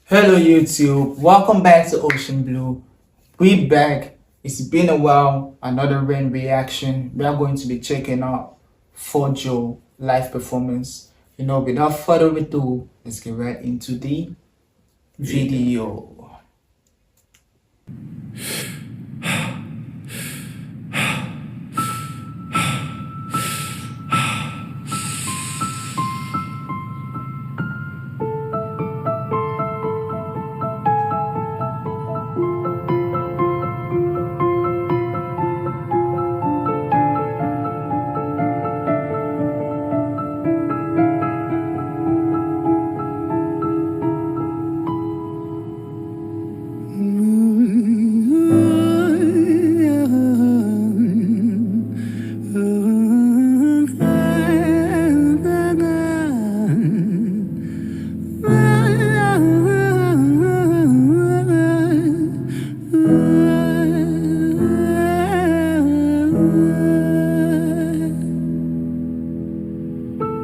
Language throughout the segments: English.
Hello YouTube, welcome back to Ocean Blue. We back. It's been a while. Another rain reaction. We are going to be checking out Joe live performance. Without further ado, let's get right into the video.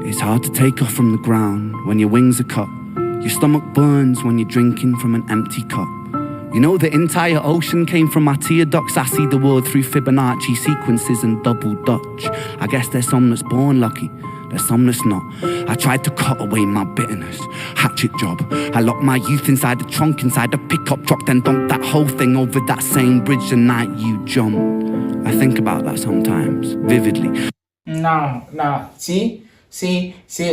It's hard to take off from the ground when your wings are cut. Your stomach burns when you're drinking from an empty cup. You know the entire ocean came from my tear ducts. I see the world through Fibonacci sequences and double Dutch. I guess there's some that's born lucky, there's some that's not. I tried to cut away my bitterness, hatchet job. I locked my youth inside the trunk, inside the pickup truck, then dumped that whole thing over that same bridge the night you jumped. I think about that sometimes, vividly. Now, see,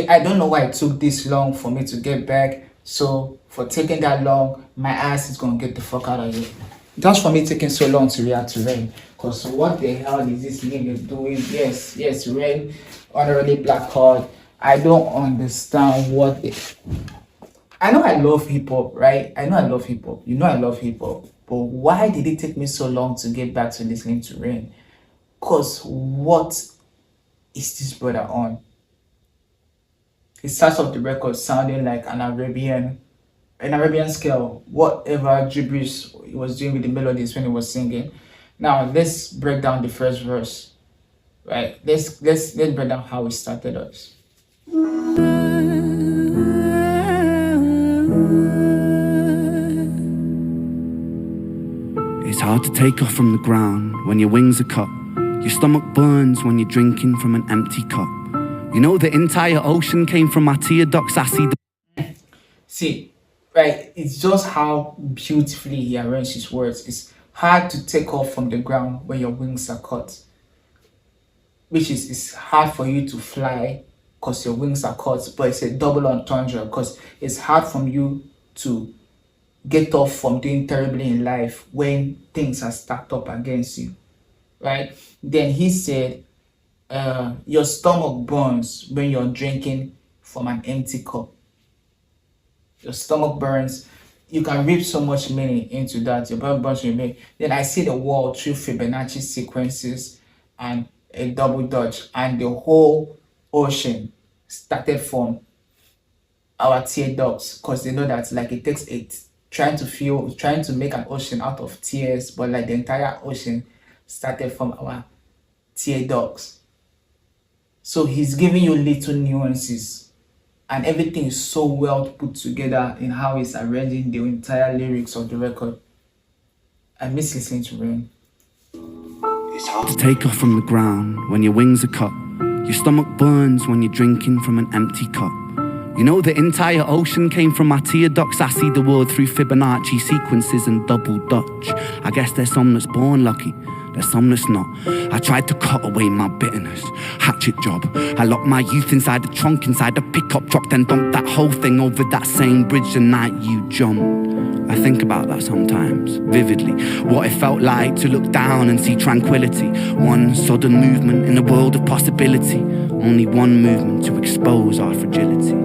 I don't know why it took this long for me to get back. So for taking that long, my ass is gonna get the fuck out of here. Just for me taking so long to react to Rain. Cause what the hell is this nigga doing? Yes, Rain, honorary black card. I don't understand what it. I know I love hip hop, right? I know I love hip hop. You know I love hip hop. But why did it take me so long to get back to listening to Rain? Cause what is this brother on? He starts off the record sounding like an Arabian scale, whatever gibberish he was doing with the melodies when he was singing. Now let's break down the first verse, right? Let's break down how it started us. It's hard to take off from the ground when your wings are cut. Your stomach burns when you're drinking from an empty cup. You know the entire ocean came from my tear ducts. I see the... See, right, it's just how beautifully he arranged his words. It's hard to take off from the ground when your wings are cut. Which is, it's hard for you to fly because your wings are cut, but it's a double entendre because it's hard for you to get off from doing terribly in life when things are stacked up against you, right? Then he said, your stomach burns when you're drinking from an empty cup. Your stomach burns. You can read so much meaning into that. Your stomach burns when you mean. Then I see the world through Fibonacci sequences and a double Dutch, and the whole ocean started from our tear ducts, because they know that like it takes trying to make an ocean out of tears, but like the entire ocean started from our tear ducts. So he's giving you little nuances, and everything is so well put together in how he's arranging the entire lyrics of the record. I miss listening to Rain. It's hard to take off from the ground when your wings are cut. Your stomach burns when you're drinking from an empty cup. You know the entire ocean came from my tear ducts. I see the world through Fibonacci sequences and double Dutch. I guess there's some that's born lucky, there's some that's not. I tried to cut away my bitterness, hatchet job. I locked my youth inside the trunk, inside the pickup truck, then dumped that whole thing over that same bridge the night you jumped. I think about that sometimes, vividly. What it felt like to look down and see tranquility. One sudden movement in a world of possibility. Only one movement to expose our fragility.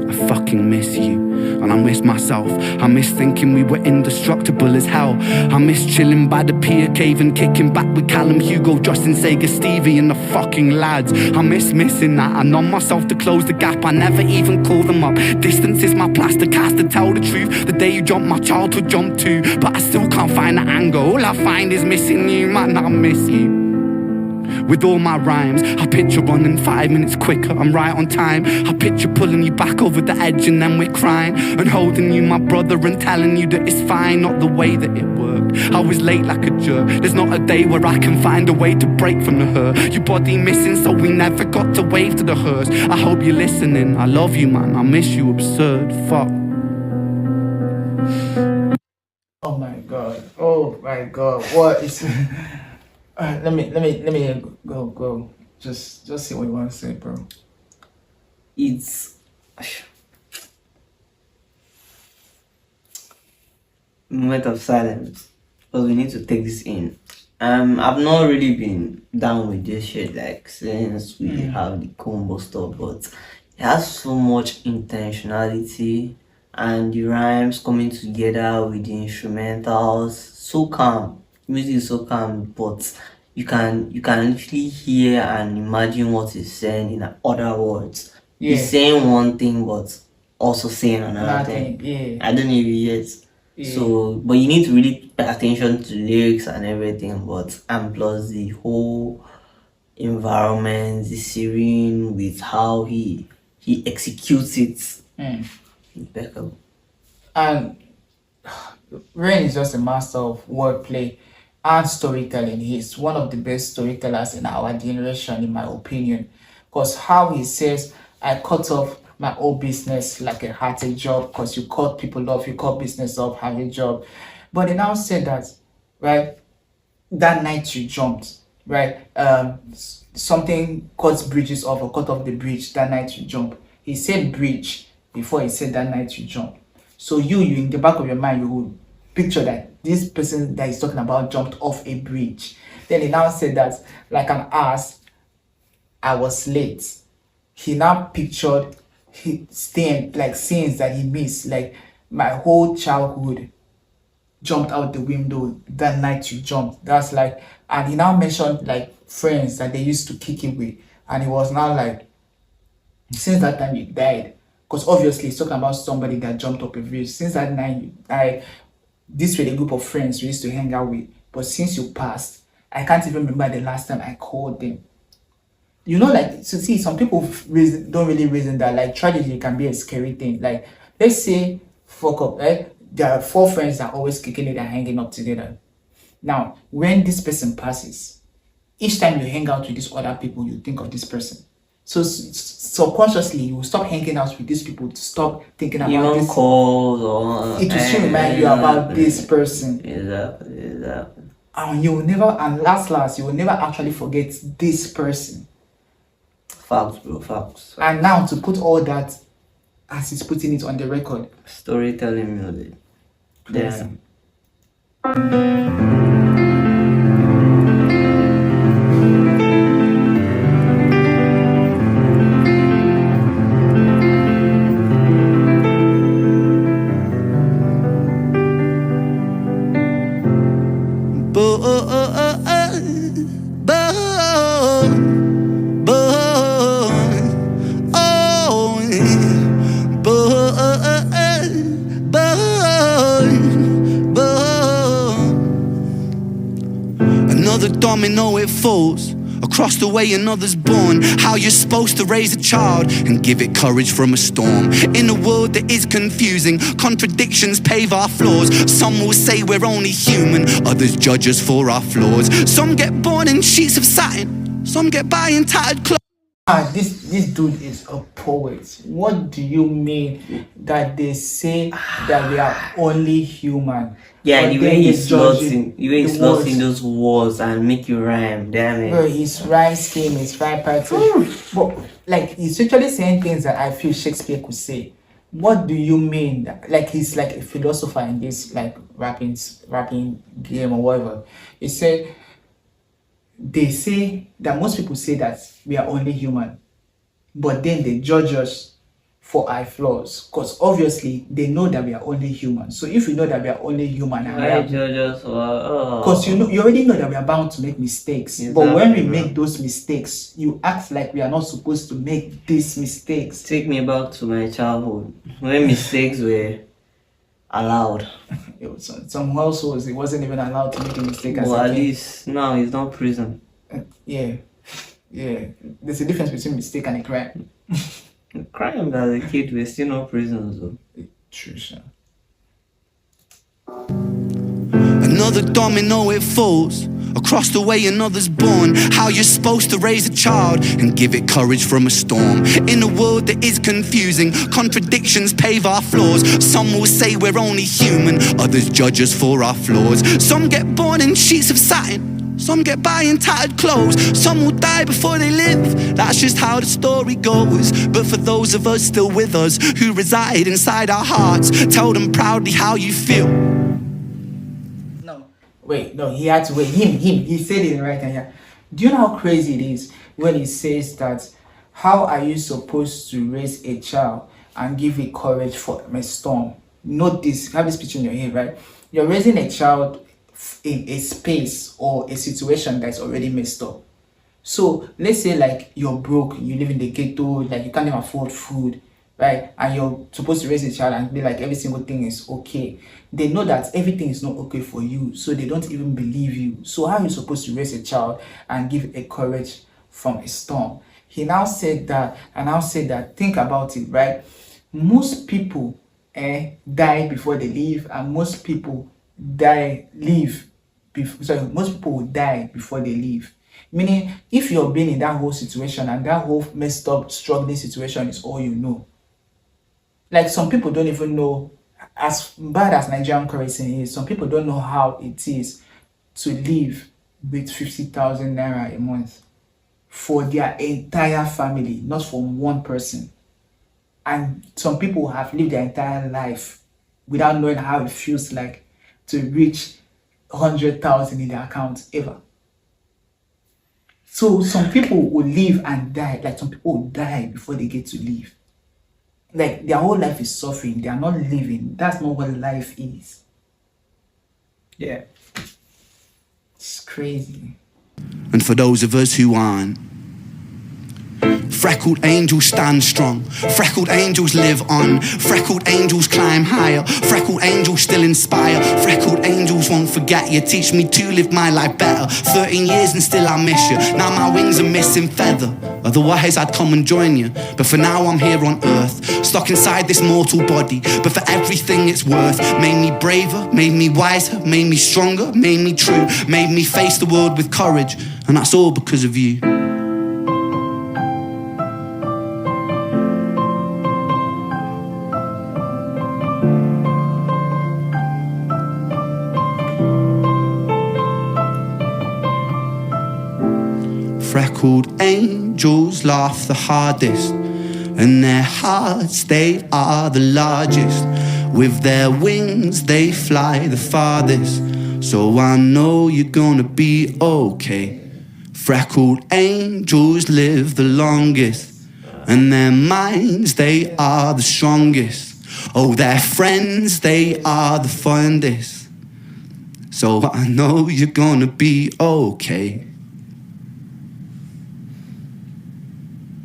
I fucking miss you, and I miss myself. I miss thinking we were indestructible as hell. I miss chilling by the pier cave and kicking back with Callum, Hugo, Justin, Sega, Stevie and the fucking lads. I miss missing that. I numb myself to close the gap. I never even call them up. Distance is my plaster cast to tell the truth. The day you jumped, my childhood jumped too. But I still can't find the angle. All I find is missing you, man, I miss you. with all my rhymes. I picture running 5 minutes quicker, I'm right on time. I picture pulling you back over the edge and then we're crying, and holding you, my brother, and telling you that it's fine, not the way that it worked. I was late like a jerk, there's not a day where I can find a way to break from the hurt. Your body missing, so we never got to wave to the hearse. I hope you're listening, I love you, man, I miss you, absurd, fuck. Oh my god. Oh my god. What is let me go. Just see what you want to say, bro. It's moment of silence because we need to take this in. I've not really been down with this shit like since we have the combo stuff, but it has so much intentionality and the rhymes coming together with the instrumentals. So calm, music is so calm, but you can literally hear and imagine what he's saying in other words. Yeah. He's saying one thing, but also saying another thing. Yeah. I don't know if you get. Yeah. So, but you need to really pay attention to lyrics and everything. But and plus the whole environment, the serene with how he executes it, impeccable. And Rain is just a master of wordplay and storytelling. He's one of the best storytellers in our generation, in my opinion. Because how he says, I cut off my old business like I had a job, because you cut people off, you cut business off, have a job. But he now said that, right, that night you jumped, right? Something cuts bridges off or cut off the bridge that night you jump. He said bridge before he said that night you jump. So you in the back of your mind, you will picture that this person that he's talking about jumped off a bridge. Then he now said that, like an ass, I was late. He now pictured scenes that he missed, like my whole childhood jumped out the window that night you jumped. That's like, and he now mentioned like friends that they used to kick it with, and he was now like, since that time you died, because obviously he's talking about somebody that jumped up a bridge. Since that night you died, this were the group of friends we used to hang out with, but since you passed, I can't even remember the last time I called them. You know, like, so see, some people don't really reason that like tragedy can be a scary thing. Like, let's say fuck up, right? There are four friends that are always kicking it and hanging up together. Now, when this person passes, each time you hang out with these other people, you think of this person. So subconsciously, you will stop hanging out with these people to stop thinking about Even this. calls or It will still remind you about this person. Exactly. And you will never, and last, you will never actually forget this person. Facts, bro, facts. And now to put all that as he's putting it on the record. Storytelling music. Damn. Another domino, it falls. Across the way another's born. How you're supposed to raise a child and give it courage from a storm. In a world that is confusing, contradictions pave our flaws. Some will say we're only human, others judge us for our flaws. Some get born in sheets of satin, some get by in tattered clothes. This dude is a poet. What do you mean that they say that we are only human? Yeah, but the then way he they slots judge in, the way he the slots words? in those words and make you rhyme. Damn it. Bro, his rhyme scheme, his rhyme pattern. But like he's literally saying things that I feel Shakespeare could say. What do you mean? Like he's like a philosopher in this like rapping game or whatever. He said they say that most people say that we are only human, but then they judge us for our flaws, because obviously they know that we are only human. So if you know that we are only human, Why judge us? because you already know that we are bound to make mistakes. Exactly, but when we bro. make those mistakes, you act like we are not supposed to make these mistakes. Take me back to my childhood when mistakes were allowed. Some households, it wasn't even allowed to make a mistake as Well, a at kid. least now it's not prison. Yeah. Yeah, there's a difference between mistake and a crime. Crime as a kid, we're still not prisons though. True, sir. Another domino it falls. Across the way another's born. How you're supposed to raise a child and give it courage from a storm. In a world that is confusing, contradictions pave our flaws. Some will say we're only human, others judge us for our flaws. Some get born in sheets of satin, some get by in tattered clothes. Some will die before they live, that's just how the story goes. But for those of us still with us, who reside inside our hearts, tell them proudly how you feel. No, wait, no, he had to wait. He said it right now. Yeah. Do you know how crazy it is when he says that? How are you supposed to raise a child and give it courage for a storm? Note this, have this picture in your head, right? You're raising a child in a space or a situation that's already messed up. So let's say like you're broke, you live in the ghetto, like you can't even afford food, right? And you're supposed to raise a child and be like every single thing is okay. They know that everything is not okay for you, so they don't even believe you. So how are you supposed to raise a child and give a courage from a storm? He now said that, and now said that, think about it, right? Most people die before they leave, and most people leave before, sorry, most people will die before they leave. Meaning, if you're being in that whole situation and that whole messed up, struggling situation is all you know. Like some people don't even know, as bad as Nigerian currency is, some people don't know how it is to live with 50,000 naira a month for their entire family, not for one person. And some people have lived their entire life without knowing how it feels like to reach 100,000 in their account ever. So some people will live and die, like some people will die before they get to live. Like their whole life is suffering, they are not living. That's not what life is. Yeah. It's crazy. And for those of us who aren't, freckled angels stand strong, freckled angels live on, freckled angels climb higher, freckled angels still inspire, freckled angels won't forget you, teach me to live my life better. 13 years and still I miss you, now my wings are missing feather, otherwise I'd come and join you. But for now I'm here on earth, stuck inside this mortal body, but for everything it's worth. Made me braver, made me wiser, made me stronger, made me true, made me face the world with courage, and that's all because of you. Freckled angels laugh the hardest, and their hearts, they are the largest. With their wings, they fly the farthest. So I know you're gonna be okay. Freckled angels live the longest, and their minds, they are the strongest. Oh, their friends, they are the fondest. So I know you're gonna be okay.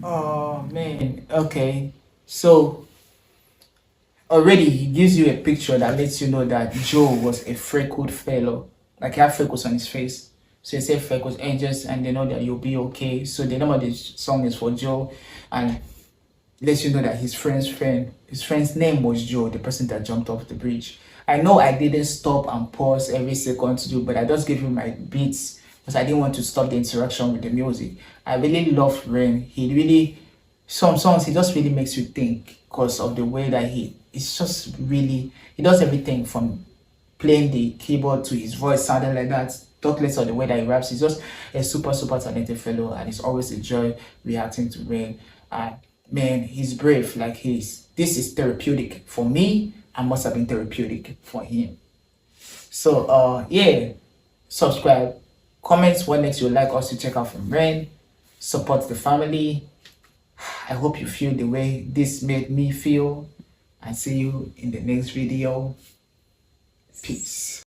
Oh man, okay. So already he gives you a picture that lets you know that Joe was a freckled fellow. Like he had freckles on his face. So he said freckles angels and they know that you'll be okay. So the name of the song is for Joe and lets you know that his friend's name was Joe, the person that jumped off the bridge. I know I didn't stop and pause every second to do, but I just gave you my beats because I didn't want to stop the interaction with the music. I really loved Rain. He really, some songs he just really makes you think because of the way that it's just really, he does everything from playing the keyboard to his voice sounding like that. Talk less of the way that he raps. He's just a super talented fellow, and it's always a joy reacting to Rain. Man, he's brave. Like this is therapeutic for me, and must have been therapeutic for him. So yeah, subscribe, comment what next you'd like us to check out from Rain, support the family. I hope you feel the way this made me feel, and see you in the next video. Peace.